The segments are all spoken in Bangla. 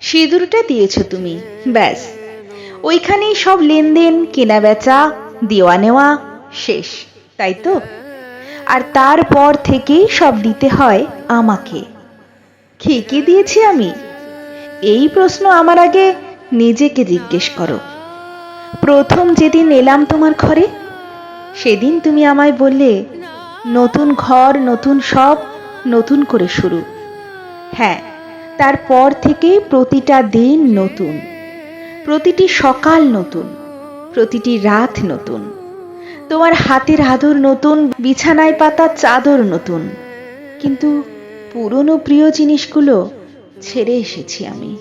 সিঁদুরটা দিয়েছ তুমি, ব্যাস ওইখানেই সব লেনদেন, কেনা বেচা, দেওয়া নেওয়া শেষ, তাই তো? আর তারপর থেকেই সব দিতে হয় আমাকে। কি কি দিয়েছি আমি? এই প্রশ্ন আমার আগে নিজেকে জিজ্ঞেস করো। প্রথম যেদিন এলাম তোমার ঘরে, সেদিন তুমি আমায় বললে, নতুন ঘর, নতুন সব, নতুন করে শুরু। হ্যাঁ, তারপর থেকেই প্রতিটা দিন নতুন, প্রতিটি সকাল নতুন, প্রতিটি রাত নতুন। তোমার হাতের আদর নতুন, বিছানায় পাতা চাদর নতুন। কিন্তু পুরনো প্রিয় জিনিসগুলো ছেড়ে এসেছি আমি।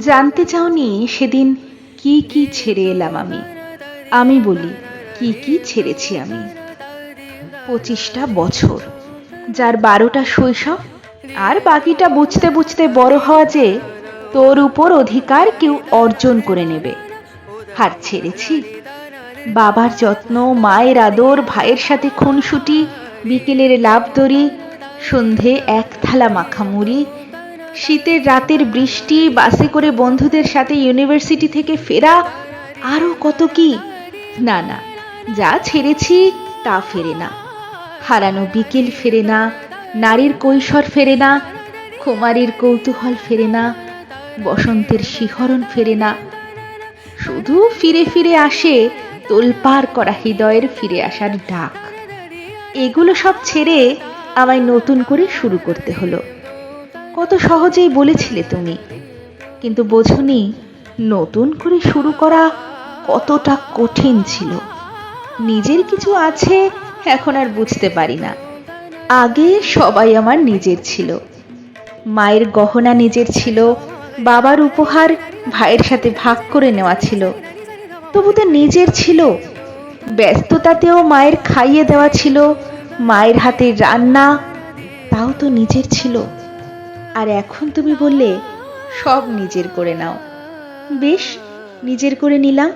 জানতে চাওনি সেদিন কি কি ছেড়ে এলাম আমি? আমি বলি, কি কি ছেড়েছি আমি। 25টা বছর, যার 12টা শৈশব, আর বাকিটা বুঝতে বুঝতে বড় হওয়া যে তোর উপর অধিকার কেউ অর্জন করে নেবে। আর ছেড়েছি বাবার যত্ন, মায়ের আদর, ভাইয়ের সাথে খুনসুটি, বিকেলের লাফদড়ি, সন্ধে এক থালা মাখামুড়ি, শীতের রাতের বৃষ্টি, বাসে করে বন্ধুদের সাথে ইউনিভার্সিটি থেকে ফেরা, আরো কত কি। না না, যা ছেড়েছি তা ফেরে না। হারানো বিকেল ফেরে না, নারীর কৈশোর ফেরে না, কুমারীর কৌতূহল ফেরে না, বসন্তের শিহরণ ফেরে না। শুধু ফিরে ফিরে আসে তোলপাড় করা হৃদয়ের ফিরে আসার ডাক। এগুলো সব ছেড়ে আমায় নতুন করে শুরু করতে হলো। কত সহজেই বলেছিলে তুমি, কিন্তু বোঝনি নতুন করে শুরু করা কতটা কঠিন ছিল। নিজের কিছু আছে এখন আর বুঝতে পারি না। আগে সবাই আমার নিজের ছিল। মায়ের গহনা নিজের ছিল, বাবার উপহার ভাইয়ের সাথে ভাগ করে নেওয়া ছিল, তবু তো নিজের ছিল। ব্যস্ততাতেও মায়ের খাইয়ে দেওয়া ছিল, মায়ের হাতের রান্না, তাও তো নিজের ছিল। আর এখন তুমি বললে সব নিজের করে নাও। বেশ, নিজের করে নিলাম।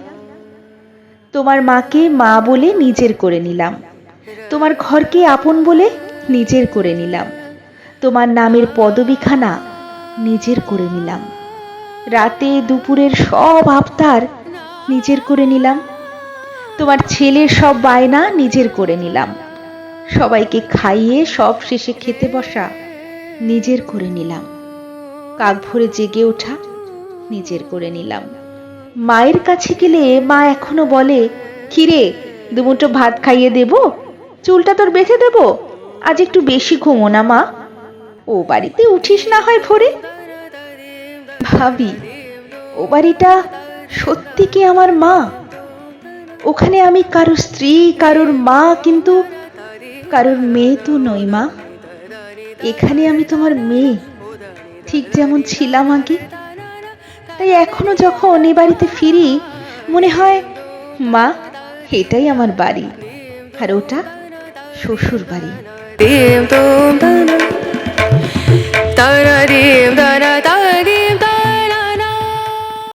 তোমার মাকে মা বলে নিজের করে নিলাম, তোমার ঘরকে আপন বলে নিজের করে নিলাম, তোমার নামের পদবিখানা নিজের করে নিলাম, রাতে দুপুরের সব আবদার নিজের করে নিলাম, তোমার ছেলের সব বায়না নিজের করে নিলাম, সবাইকে খাইয়ে সব শেষে খেতে বসা নিজের করে নিলাম, কাক ভরে জেগে ওঠা নিজের করে নিলাম। মায়ের কাছে গেলে মা এখনো বলে, কিরে, দুমুঠো ভাত খাইয়ে দেব, চুলটা তোর বেঁধে দেব, আজ একটু বেশি ঘুমো না মা, ও বাড়িতে উঠিস না হয় ভোরে। ভাবি, ও বাড়িটা সত্যি কি আমার মা? ওখানে আমি কারোর স্ত্রী, কারোর মা, কিন্তু কারোর মেয়ে তো নই মা। এখানে আমি তোমার মেয়ে, ঠিক যেমন ছিলাম আগে। তাই এখনো যখন এ বাড়িতে ফিরি, মনে হয় মা, এটাই আমার বাড়ি, আর ওটা শ্বশুর বাড়ি।